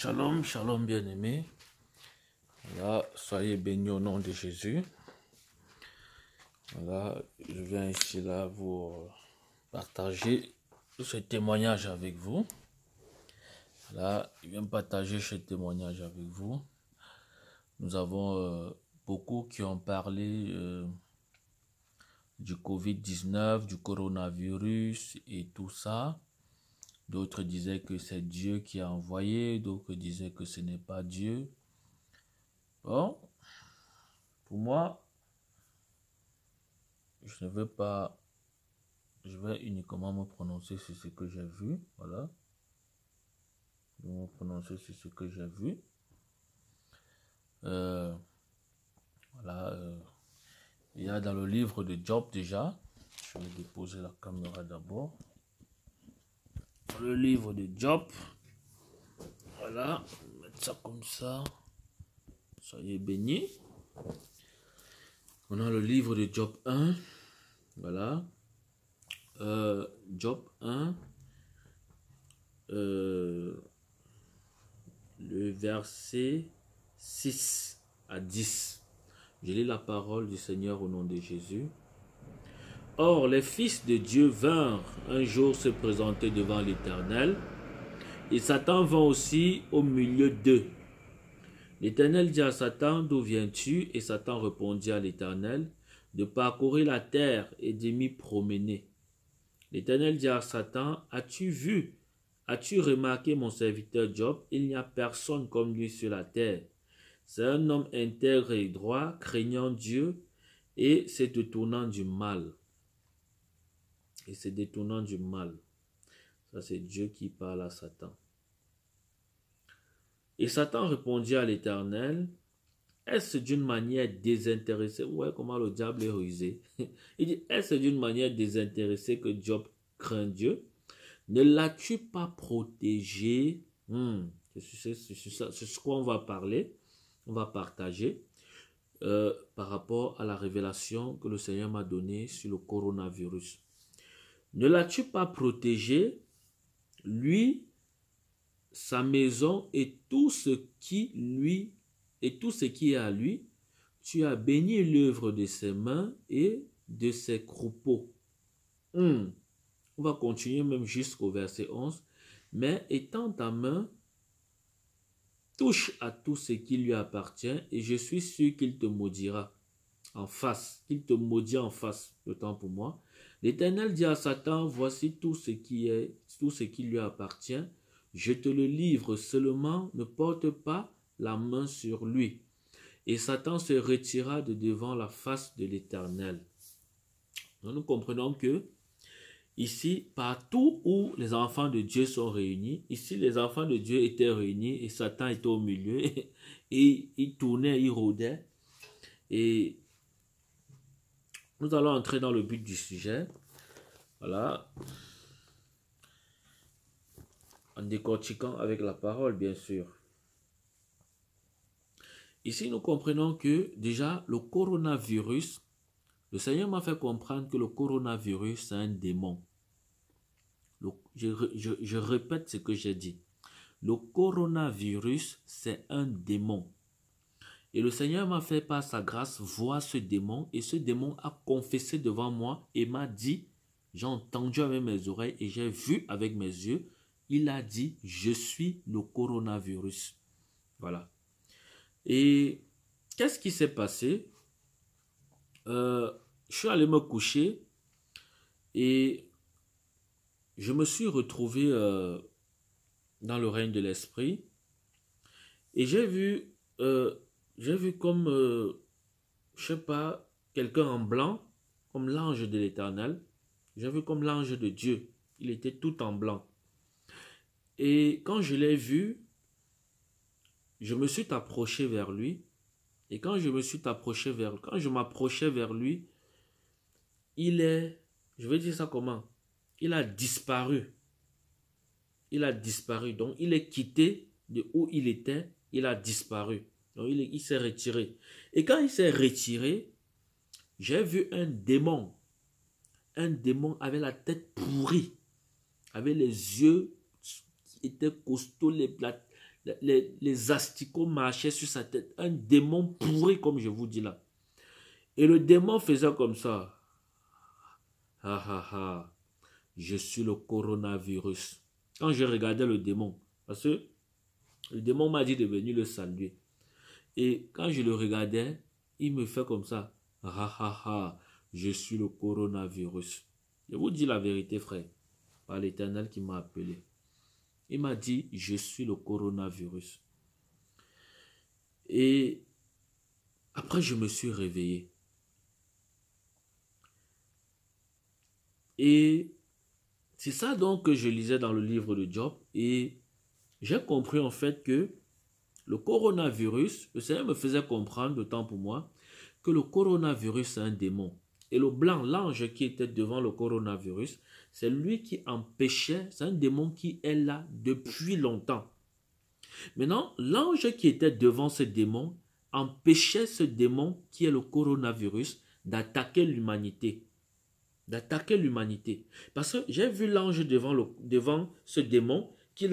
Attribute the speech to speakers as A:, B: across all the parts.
A: Shalom, shalom bien-aimés. Voilà, soyez bénis au nom de Jésus. Voilà, je viens ici là vous partager ce témoignage avec vous. Voilà, je viens partager ce témoignage avec vous. Nous avons beaucoup qui ont parlé du Covid-19, du coronavirus et tout ça. D'autres disaient que c'est Dieu qui a envoyé, d'autres disaient que ce n'est pas Dieu. Bon, pour moi, je ne veux pas, je vais uniquement me prononcer sur ce que j'ai vu, voilà. Je vais me prononcer sur ce que j'ai vu. Voilà, il y a dans le livre de Job déjà, je vais déposer la caméra d'abord. Dans le livre de Job, voilà, mettre ça comme ça, soyez bénis. On a le livre de Job 1, voilà, Job 1, le verset 6 à 10. Je lis la parole du Seigneur au nom de Jésus. Or, les fils de Dieu vinrent un jour se présenter devant l'Éternel, et Satan vint aussi au milieu d'eux. L'Éternel dit à Satan, d'où viens-tu? Et Satan répondit à l'Éternel, de parcourir la terre et de m'y promener. L'Éternel dit à Satan, as-tu vu, as-tu remarqué mon serviteur Job? Il n'y a personne comme lui sur la terre. C'est un homme intègre et droit, craignant Dieu et se détournant du mal. Et se détournant du mal. Ça, c'est Dieu qui parle à Satan. Et Satan répondit à l'Éternel, est-ce d'une manière désintéressée? Ouais, comment le diable est rusé. Il dit, est-ce d'une manière désintéressée que Job craint Dieu? Ne l'as-tu pas protégé? C'est ce qu'on va parler. On va partager par rapport à la révélation que le Seigneur m'a donnée sur le coronavirus. Ne l'as-tu pas protégé, lui, sa maison et tout ce qui est à lui? Tu as béni l'œuvre de ses mains et de ses troupeaux. On va continuer même jusqu'au verset 11. Mais étends ta main, touche à tout ce qui lui appartient et je suis sûr qu'il te maudira en face. Il te maudit en face, le temps pour moi. L'Éternel dit à Satan, voici tout ce qui lui appartient. Je te le livre, seulement ne porte pas la main sur lui. Et Satan se retira de devant la face de l'Éternel. Nous comprenons que ici, partout où les enfants de Dieu sont réunis, ici les enfants de Dieu étaient réunis et Satan était au milieu et il tournait, il rôdait. Et nous allons entrer dans le but du sujet. Voilà. En décortiquant avec la parole, bien sûr. Ici, nous comprenons que déjà, le coronavirus, le Seigneur m'a fait comprendre que le coronavirus, c'est un démon. Je répète ce que j'ai dit. Le coronavirus, c'est un démon. Et le Seigneur m'a fait par sa grâce voir ce démon. Et ce démon a confessé devant moi et m'a dit, j'ai entendu avec mes oreilles et j'ai vu avec mes yeux. Il a dit, je suis le coronavirus. Voilà. Et qu'est-ce qui s'est passé? Je suis allé me coucher et je me suis retrouvé dans le règne de l'esprit et j'ai vu comme, je sais pas, quelqu'un en blanc, comme l'ange de l'Éternel. J'ai vu comme l'ange de Dieu. Il était tout en blanc. Et quand je l'ai vu, je me suis approché vers lui. Et quand je m'approchais vers lui, je vais dire ça comment? Il a disparu. Il a disparu. Donc, il est quitté de où il était. Il a disparu. Donc, il s'est retiré. Et quand il s'est retiré, j'ai vu un démon. Un démon avec la tête pourrie. Avec les yeux qui étaient costauds, les asticots marchaient sur sa tête. Un démon pourri, comme je vous dis là. Et le démon faisait comme ça. Ha ha ha. Je suis le coronavirus. Quand je regardais le démon, parce que le démon m'a dit de venir le saluer. Et quand je le regardais, il me fait comme ça. Ha ha ha. Je suis le coronavirus. Je vous dis la vérité, frère. Par l'Éternel qui m'a appelé. Il m'a dit, je suis le coronavirus. Et après, je me suis réveillé. Et c'est ça donc que je lisais dans le livre de Job. Et j'ai compris en fait que le coronavirus, le Seigneur me faisait comprendre, d'autant pour moi, que le coronavirus c'est un démon. Et le blanc, l'ange qui était devant le coronavirus, c'est lui qui empêchait, c'est un démon qui est là depuis longtemps. Maintenant, l'ange qui était devant ce démon empêchait ce démon qui est le coronavirus d'attaquer l'humanité. D'attaquer l'humanité. Parce que j'ai vu l'ange devant ce démon qui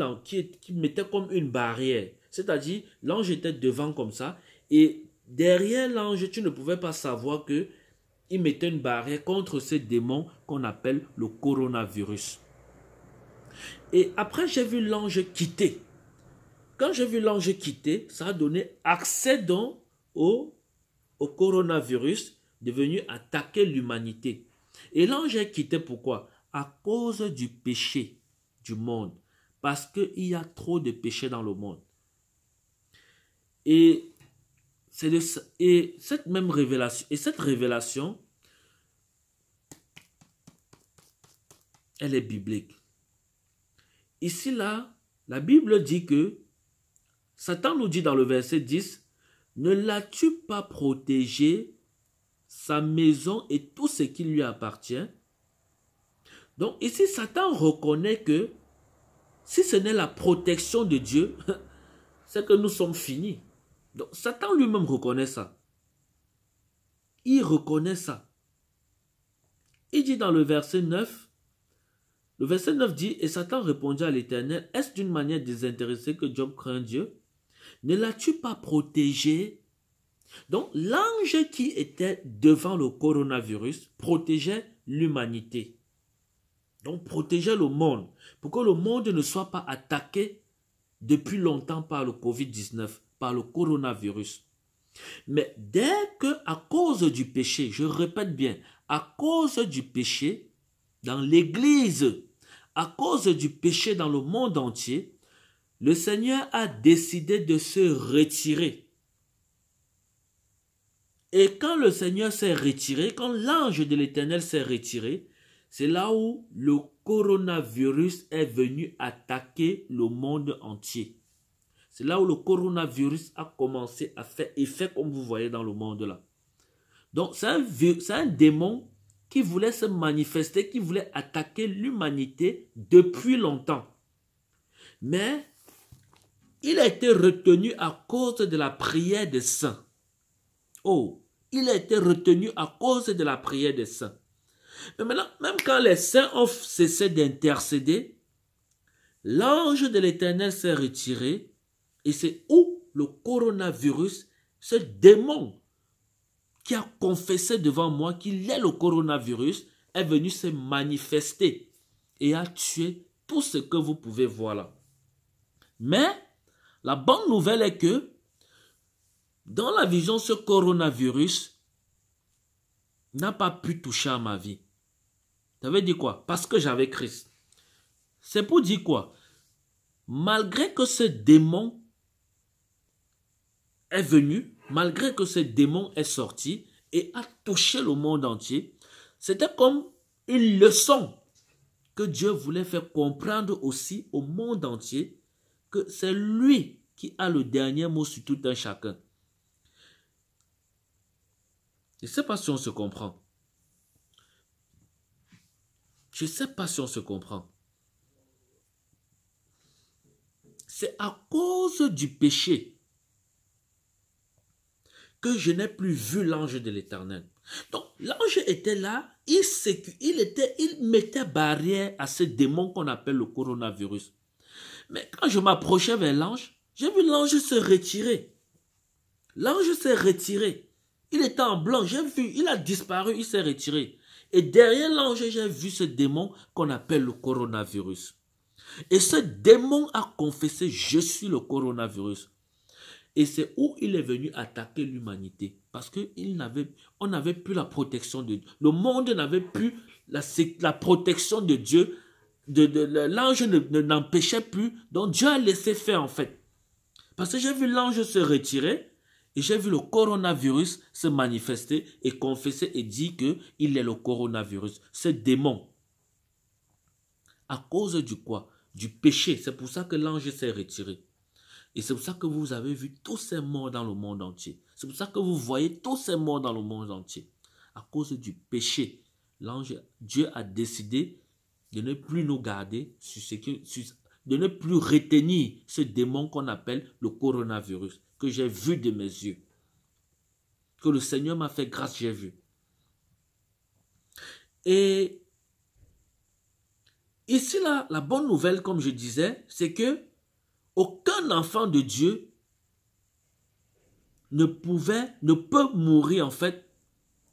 A: mettait comme une barrière. C'est-à-dire, l'ange était devant comme ça et derrière l'ange, tu ne pouvais pas savoir que il mettait une barrière contre ce démon qu'on appelle le coronavirus. Et après, j'ai vu l'ange quitter. Quand j'ai vu l'ange quitter, ça a donné accès donc au coronavirus devenu attaquer l'humanité. Et l'ange est quitté pourquoi? À cause du péché du monde. Parce qu'il y a trop de péché dans le monde. Et cette même révélation, elle est biblique. Ici, là, la Bible dit que, Satan nous dit dans le verset 10, « Ne l'as-tu pas protégé, sa maison et tout ce qui lui appartient ?» Donc ici, Satan reconnaît que si ce n'est la protection de Dieu, c'est que nous sommes finis. Donc Satan lui-même reconnaît ça. Il reconnaît ça. Il dit dans le verset 9, le verset 9 dit, « Et Satan répondit à l'Éternel, est-ce d'une manière désintéressée que Job craint Dieu? Ne l'as-tu pas protégé? » Donc l'ange qui était devant le coronavirus protégeait l'humanité. Donc protégeait le monde, pour que le monde ne soit pas attaqué depuis longtemps par le Covid-19, par le coronavirus. Mais dès que, à cause du péché, je répète bien, à cause du péché dans l'Église, à cause du péché dans le monde entier, le Seigneur a décidé de se retirer. Et quand le Seigneur s'est retiré, quand l'ange de l'Éternel s'est retiré, c'est là où le coronavirus est venu attaquer le monde entier. C'est là où le coronavirus a commencé à faire effet comme vous voyez dans le monde là. Donc c'est un démon qui voulait se manifester, qui voulait attaquer l'humanité depuis longtemps. Mais il a été retenu à cause de la prière des saints. Oh, il a été retenu à cause de la prière des saints. Mais maintenant, même quand les saints ont cessé d'intercéder, l'ange de l'Éternel s'est retiré et c'est où le coronavirus, ce démon qui a confessé devant moi qu'il est le coronavirus, est venu se manifester et a tué tout ce que vous pouvez voir là. Mais la bonne nouvelle est que dans la vision, ce coronavirus n'a pas pu toucher à ma vie. Ça veut dire quoi? Parce que j'avais Christ. C'est pour dire quoi? Malgré que ce démon est venu, malgré que ce démon est sorti et a touché le monde entier, c'était comme une leçon que Dieu voulait faire comprendre aussi au monde entier que c'est lui qui a le dernier mot sur tout un chacun. Je ne sais pas si on se comprend. Je ne sais pas si on se comprend. C'est à cause du péché que je n'ai plus vu l'ange de l'Éternel. Donc, l'ange était là, il mettait barrière à ce démon qu'on appelle le coronavirus. Mais quand je m'approchais vers l'ange, J'ai vu l'ange se retirer. L'ange s'est retiré. Il était en blanc. J'ai vu, il a disparu, il s'est retiré. Et derrière l'ange, j'ai vu ce démon qu'on appelle le coronavirus. Et ce démon a confessé, je suis le coronavirus. Et c'est où il est venu attaquer l'humanité. Parce qu'on n'avait plus la protection de Dieu. Le monde n'avait plus la protection de Dieu. L'ange n'empêchait plus. Donc Dieu a laissé faire en fait. Parce que j'ai vu l'ange se retirer. Et j'ai vu le coronavirus se manifester et confesser et dire qu'il est le coronavirus. Ce démon. À cause du quoi? Du péché. C'est pour ça que l'ange s'est retiré. Et c'est pour ça que vous avez vu tous ces morts dans le monde entier. C'est pour ça que vous voyez tous ces morts dans le monde entier. À cause du péché, Dieu a décidé de ne plus nous garder, de ne plus retenir ce démon qu'on appelle le coronavirus, que j'ai vu de mes yeux. Que le Seigneur m'a fait grâce, j'ai vu. Et ici, là, la bonne nouvelle, comme je disais, c'est que aucun enfant de Dieu ne peut mourir en fait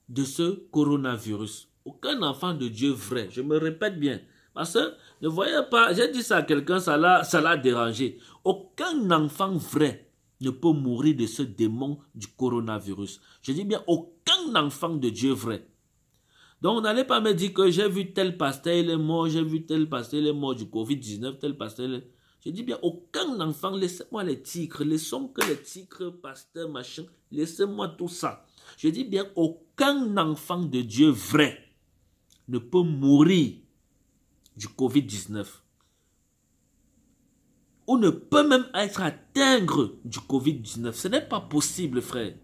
A: de ce coronavirus. Aucun enfant de Dieu vrai. Je me répète bien. Parce que ne voyez pas, j'ai dit ça à quelqu'un, ça l'a dérangé. Aucun enfant vrai ne peut mourir de ce démon du coronavirus. Je dis bien aucun enfant de Dieu vrai. Donc, on n'allait pas me dire que j'ai vu tel pasteur, il est mort, j'ai vu tel pasteur, il est mort du Covid-19, tel pasteur, il est... Je dis bien, aucun enfant, laissez-moi les tigres, laissons que les tigres, pasteurs, machin, laissez-moi tout ça. Je dis bien, aucun enfant de Dieu vrai ne peut mourir du Covid-19. Ou ne peut même être atteint du Covid-19. Ce n'est pas possible, frère.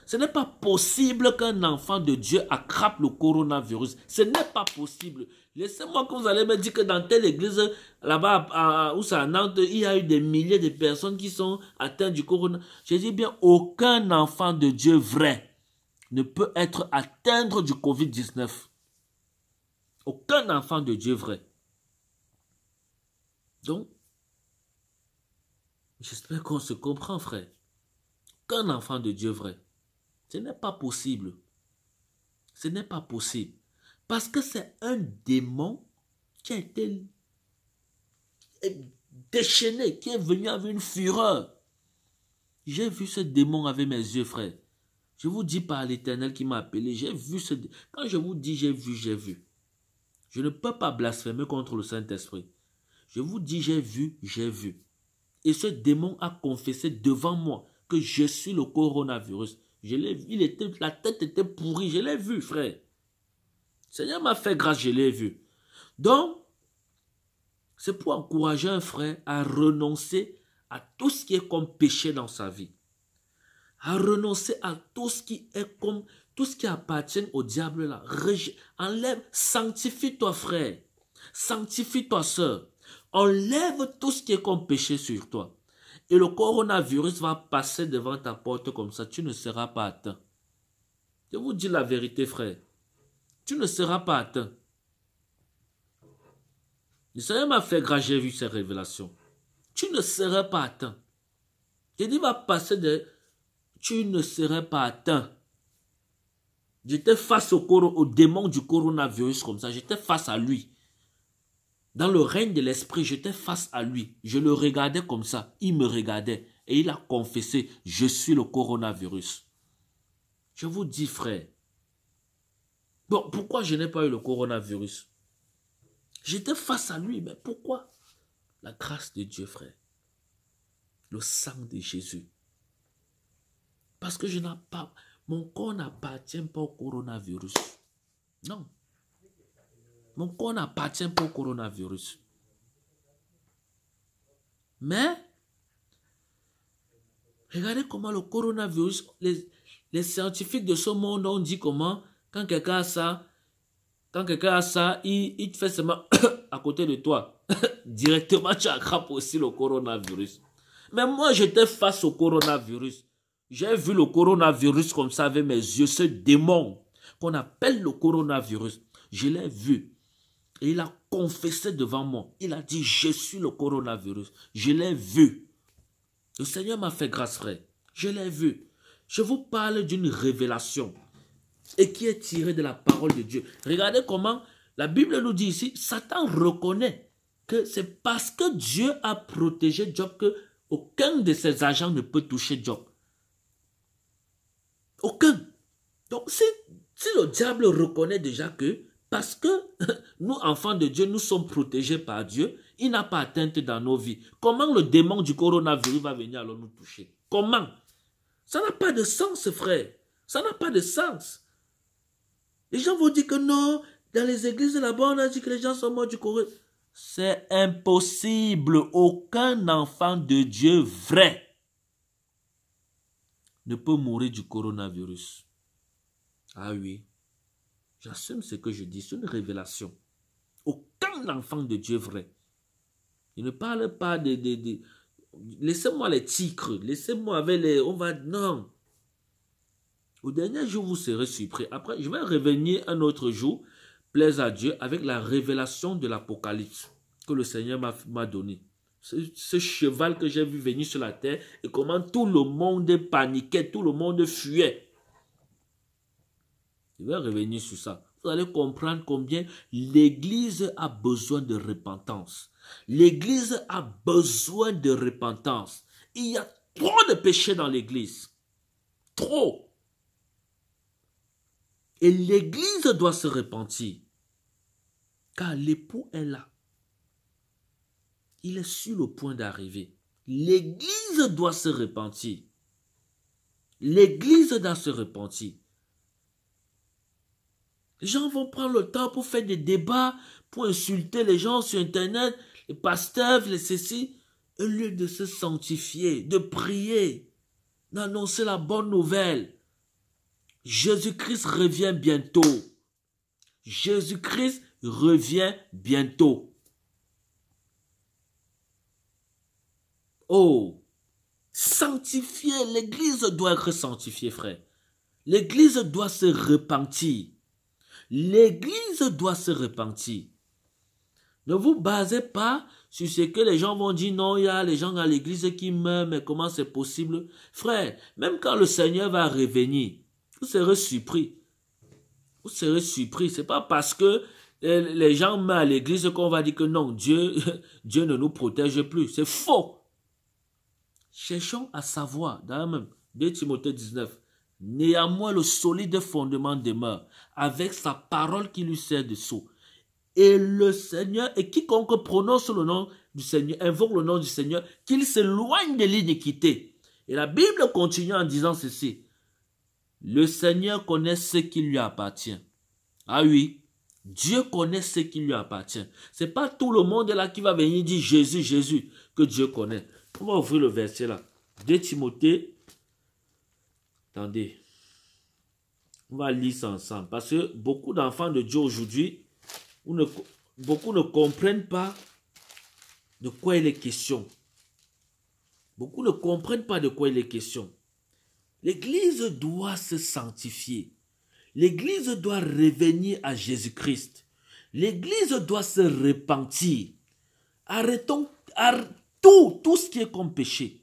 A: Ce n'est pas possible qu'un enfant de Dieu attrape le coronavirus. Ce n'est pas possible. Laissez-moi que vous allez me dire que dans telle église, là-bas, où c'est à Nantes, il y a eu des milliers de personnes qui sont atteintes du coronavirus. Je dis bien, aucun enfant de Dieu vrai ne peut être atteint du Covid-19. Aucun enfant de Dieu vrai. Donc, j'espère qu'on se comprend, frère. Aucun enfant de Dieu vrai. Ce n'est pas possible. Ce n'est pas possible. Parce que c'est un démon qui a été déchaîné, qui est venu avec une fureur. J'ai vu ce démon avec mes yeux, frère. Je vous dis par l'Éternel qui m'a appelé, j'ai vu ce démon. Quand je vous dis j'ai vu, j'ai vu. Je ne peux pas blasphémer contre le Saint-Esprit. Je vous dis j'ai vu, j'ai vu. Et ce démon a confessé devant moi que je suis le coronavirus. Je l'ai vu, la tête était pourrie, je l'ai vu, frère. Le Seigneur m'a fait grâce, je l'ai vu. Donc, c'est pour encourager un frère à renoncer à tout ce qui est comme péché dans sa vie. À renoncer à tout ce qui est comme, tout ce qui appartient au diable là. Enlève, sanctifie-toi, frère. Sanctifie-toi, sœur. Enlève tout ce qui est comme péché sur toi. Et le coronavirus va passer devant ta porte comme ça. Tu ne seras pas atteint. Je vous dis la vérité, frère. Tu ne seras pas atteint. Le Seigneur m'a fait grâce, j'ai vu ces révélations. Tu ne seras pas atteint. Je dis, va passer de... Tu ne serais pas atteint. J'étais face au démon du coronavirus comme ça. J'étais face à lui. Dans le règne de l'esprit, j'étais face à lui. Je le regardais comme ça. Il me regardait. Et il a confessé, je suis le coronavirus. Je vous dis, frère. Bon, pourquoi je n'ai pas eu le coronavirus? J'étais face à lui, mais pourquoi? La grâce de Dieu, frère. Le sang de Jésus. Parce que je n'ai pas... Mon corps n'appartient pas au coronavirus. Non. Mon corps n'appartient pas au coronavirus. Mais, regardez comment le coronavirus, les scientifiques de ce monde ont dit comment, quand quelqu'un a ça, il te fait seulement à côté de toi. Directement, tu attrapes aussi le coronavirus. Mais moi, j'étais face au coronavirus. J'ai vu le coronavirus comme ça avec mes yeux, ce démon qu'on appelle le coronavirus. Je l'ai vu. Et il a confessé devant moi. Il a dit, je suis le coronavirus. Je l'ai vu. Le Seigneur m'a fait grâce, frère. Je l'ai vu. Je vous parle d'une révélation et qui est tirée de la parole de Dieu. Regardez comment la Bible nous dit ici, Satan reconnaît que c'est parce que Dieu a protégé Job que aucun de ses agents ne peut toucher Job. Aucun. Donc si le diable reconnaît déjà que parce que nous, enfants de Dieu, nous sommes protégés par Dieu, il n'a pas atteinte dans nos vies. Comment le démon du coronavirus va venir alors nous toucher? Comment? Ça n'a pas de sens, frère. Ça n'a pas de sens. Les gens vont dire que non, dans les églises là-bas, on a dit que les gens sont morts du coronavirus. C'est impossible. Aucun enfant de Dieu vrai ne peut mourir du coronavirus. Ah oui. J'assume ce que je dis, c'est une révélation. Aucun enfant de Dieu vrai. Il ne parle pas de laissez-moi les tigres, laissez-moi avec les... On va... Non. Au dernier jour, vous serez surpris. Après, je vais revenir un autre jour, plaise à Dieu, avec la révélation de l'Apocalypse que le Seigneur m'a donné. Ce cheval que j'ai vu venir sur la terre et comment tout le monde paniquait, tout le monde fuyait. Je vais revenir sur ça. Vous allez comprendre combien l'Église a besoin de repentance. L'Église a besoin de repentance. Il y a trop de péchés dans l'Église. Trop. Et l'Église doit se repentir. Car l'époux est là. Il est sur le point d'arriver. L'Église doit se repentir. L'Église doit se repentir. Les gens vont prendre le temps pour faire des débats, pour insulter les gens sur Internet, les pasteurs, les ceci, au lieu de se sanctifier, de prier, d'annoncer la bonne nouvelle. Jésus-Christ revient bientôt. Jésus-Christ revient bientôt. Oh, sanctifier, l'Église doit être sanctifiée, frère. L'Église doit se repentir. L'Église doit se repentir. Ne vous basez pas sur ce que les gens vont dire. Non, il y a les gens dans l'Église qui meurent, mais comment c'est possible? Frère, même quand le Seigneur va revenir, vous serez surpris. Vous serez surpris. Ce n'est pas parce que les gens meurent à l'Église qu'on va dire que non, Dieu ne nous protège plus. C'est faux. Cherchons à savoir, dans même 2 Timothée 19, néanmoins le solide fondement demeure, avec sa parole qui lui sert de sceau. Et le Seigneur, et quiconque prononce le nom du Seigneur, invoque le nom du Seigneur, qu'il s'éloigne de l'iniquité. Et la Bible continue en disant ceci. Le Seigneur connaît ce qui lui appartient. Ah oui, Dieu connaît ce qui lui appartient. Ce n'est pas tout le monde là qui va venir dire Jésus, Jésus, que Dieu connaît. On va ouvrir le verset là. 2 Timothée. Attendez. On va lire ça ensemble. Parce que beaucoup d'enfants de Dieu aujourd'hui, beaucoup ne comprennent pas de quoi il est question. Beaucoup ne comprennent pas de quoi il est question. L'Église doit se sanctifier. L'Église doit revenir à Jésus-Christ. L'Église doit se repentir. Arrêtons tout ce qui est comme péché.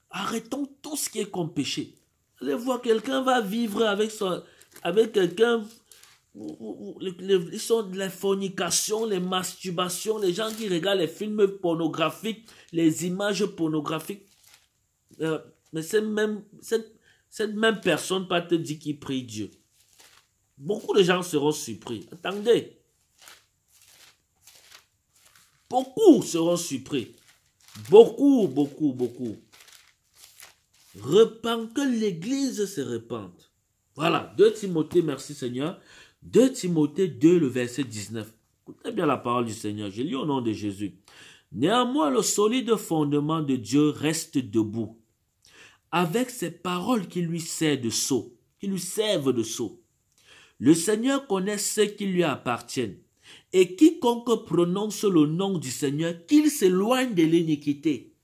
A: Arrêtons tout ce qui est comme péché. Allez voir, quelqu'un va vivre avec quelqu'un. Les fornications, les masturbations, les gens qui regardent les films pornographiques, les images pornographiques. Mais cette même personne pas te dire qu'il prie Dieu. Beaucoup de gens seront surpris. Attendez. Beaucoup seront surpris. Beaucoup. Que l'Église se repente. Voilà, 2 Timothée, merci Seigneur. 2 Timothée 2, le verset 19. Écoutez bien la parole du Seigneur. Je lis au nom de Jésus. Néanmoins, le solide fondement de Dieu reste debout, avec ses paroles qui lui servent de sceau. Le Seigneur connaît ceux qui lui appartiennent. Et quiconque prononce le nom du Seigneur, qu'il s'éloigne de l'iniquité.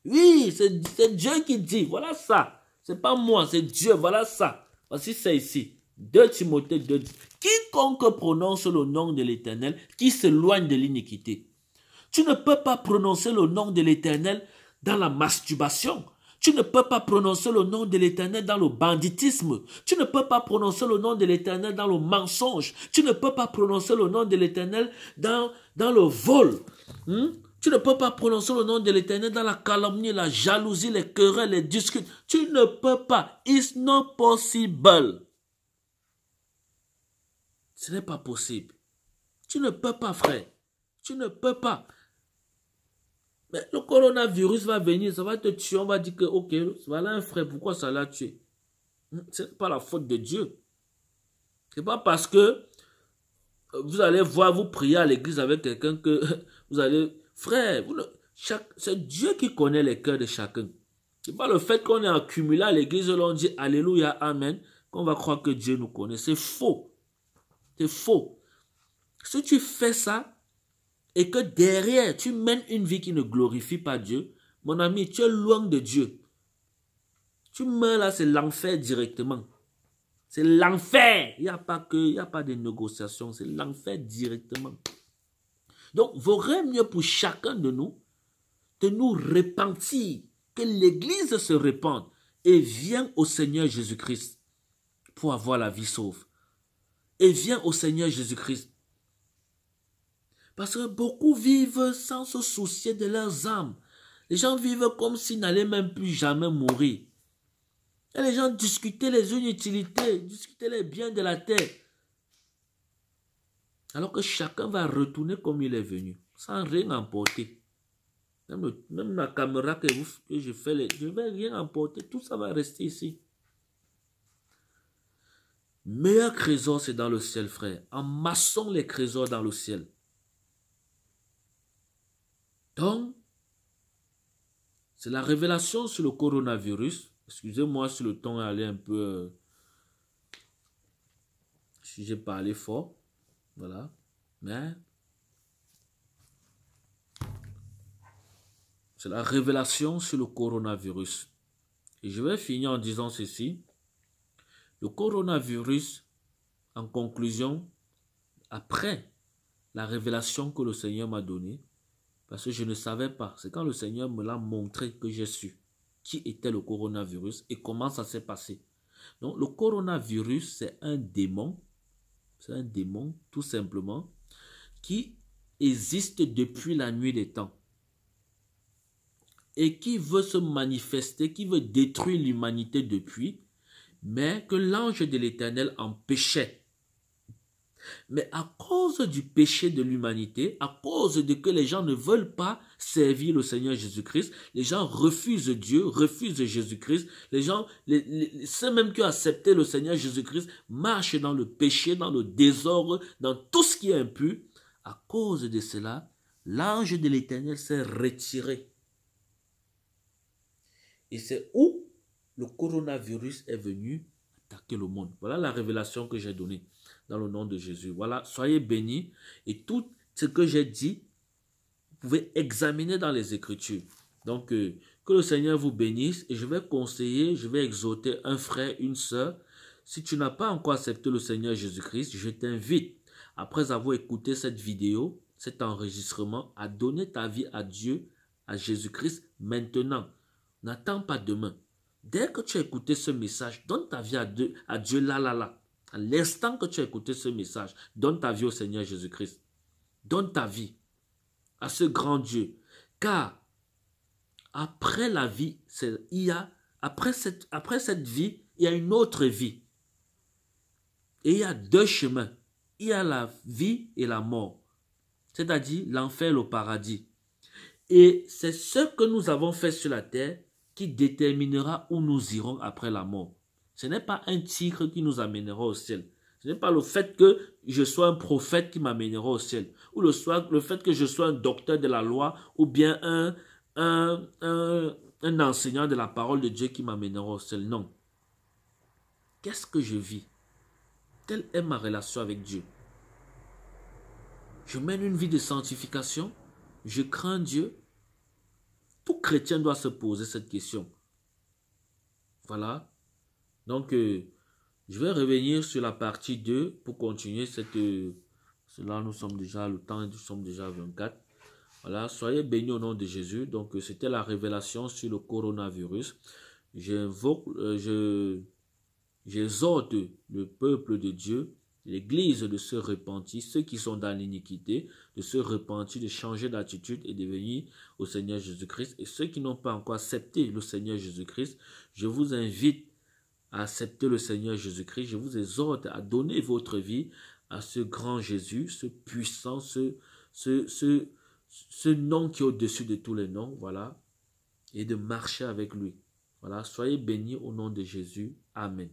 A: Oui, c'est Dieu qui dit, voilà ça. C'est pas moi, c'est Dieu, voilà ça. Voici ça ici. 2 Timothée 2. Quiconque prononce le nom de l'Éternel, qui s'éloigne de l'iniquité. Tu ne peux pas prononcer le nom de l'Éternel dans la masturbation. Tu ne peux pas prononcer le nom de l'Éternel dans le banditisme. Tu ne peux pas prononcer le nom de l'Éternel dans le mensonge. Tu ne peux pas prononcer le nom de l'Éternel dans le vol. Tu ne peux pas prononcer le nom de l'Éternel dans la calomnie, la jalousie, les querelles, les disputes. Tu ne peux pas. It's not possible. Ce n'est pas possible. Tu ne peux pas, frère. Tu ne peux pas. Mais le coronavirus va venir, ça va te tuer. On va dire que, ok, voilà un frère, pourquoi ça l'a tué? Ce n'est pas la faute de Dieu. Ce n'est pas parce que vous allez voir, vous prier à l'église avec quelqu'un que vous allez... Frère, c'est Dieu qui connaît les cœurs de chacun. Ce n'est pas le fait qu'on est accumulé à l'église, l'on dit Alléluia, Amen, qu'on va croire que Dieu nous connaît. C'est faux. C'est faux. Si tu fais ça, et que derrière, tu mènes une vie qui ne glorifie pas Dieu, mon ami, tu es loin de Dieu. Tu meurs là, c'est l'enfer directement. C'est l'enfer. Il n'y a pas de négociation, c'est l'enfer directement. Donc, vaudrait mieux pour chacun de nous repentir, que l'Église se repente et vienne au Seigneur Jésus-Christ pour avoir la vie sauve. Et viens au Seigneur Jésus-Christ. Parce que beaucoup vivent sans se soucier de leurs âmes. Les gens vivent comme s'ils n'allaient même plus jamais mourir. Et les gens discutaient les inutilités, discutaient les biens de la terre. Alors que chacun va retourner comme il est venu, sans rien emporter. Même la caméra que je fais, je ne vais rien emporter, tout ça va rester ici. Meilleur trésor, c'est dans le ciel, frère. Amassons les trésors dans le ciel. Donc, c'est la révélation sur le coronavirus. Excusez-moi si le ton est allé un peu... si j'ai parlé fort. Voilà. Mais... c'est la révélation sur le coronavirus. Et je vais finir en disant ceci. Le coronavirus, en conclusion, après la révélation que le Seigneur m'a donnée, parce que je ne savais pas. C'est quand le Seigneur me l'a montré que j'ai su qui était le coronavirus et comment ça s'est passé. Donc, le coronavirus, c'est un démon. C'est un démon, tout simplement, qui existe depuis la nuit des temps. Et qui veut se manifester, qui veut détruire l'humanité depuis, mais que l'ange de l'Éternel empêchait. Mais à cause du péché de l'humanité, à cause de que les gens ne veulent pas servir le Seigneur Jésus-Christ, les gens refusent Dieu, refusent Jésus-Christ, les gens, ceux même qui ont accepté le Seigneur Jésus-Christ, marchent dans le péché, dans le désordre, dans tout ce qui est impur. À cause de cela, l'ange de l'Éternel s'est retiré. Et c'est où le coronavirus est venu attaquer le monde. Voilà la révélation que j'ai donnée dans le nom de Jésus. Voilà, soyez bénis. Et tout ce que j'ai dit, vous pouvez examiner dans les Écritures. Donc, que le Seigneur vous bénisse. Et je vais conseiller, je vais exhorter un frère, une sœur. Si tu n'as pas encore accepté le Seigneur Jésus-Christ, je t'invite, après avoir écouté cette vidéo, cet enregistrement, à donner ta vie à Dieu, à Jésus-Christ, maintenant. N'attends pas demain. Dès que tu as écouté ce message, donne ta vie à Dieu là. À l'instant que tu as écouté ce message, donne ta vie au Seigneur Jésus-Christ. Donne ta vie à ce grand Dieu. Car après la vie, après cette vie, il y a une autre vie. Et il y a deux chemins. Il y a la vie et la mort. C'est-à-dire l'enfer et le paradis. Et c'est ce que nous avons fait sur la terre qui déterminera où nous irons après la mort. Ce n'est pas un titre qui nous amènera au ciel. Ce n'est pas le fait que je sois un prophète qui m'amènera au ciel. Ou le fait que je sois un docteur de la loi ou bien un enseignant de la parole de Dieu qui m'amènera au ciel. Non. Qu'est-ce que je vis? Quelle est ma relation avec Dieu? Je mène une vie de sanctification. Je crains Dieu. Tout chrétien doit se poser cette question. Voilà. Donc, je vais revenir sur la partie 2 pour continuer cette... Cela, nous sommes déjà, le temps, nous sommes déjà à 24. Voilà, soyez bénis au nom de Jésus. Donc, c'était la révélation sur le coronavirus. J'exhorte le peuple de Dieu, l'Église, de se repentir, ceux qui sont dans l'iniquité, de se repentir, de changer d'attitude et de venir au Seigneur Jésus-Christ. Et ceux qui n'ont pas encore accepté le Seigneur Jésus-Christ, je vous invite à accepter le Seigneur Jésus-Christ. Je vous exhorte à donner votre vie à ce grand Jésus, ce puissant, ce nom qui est au-dessus de tous les noms, voilà, et de marcher avec lui. Voilà, soyez bénis au nom de Jésus. Amen.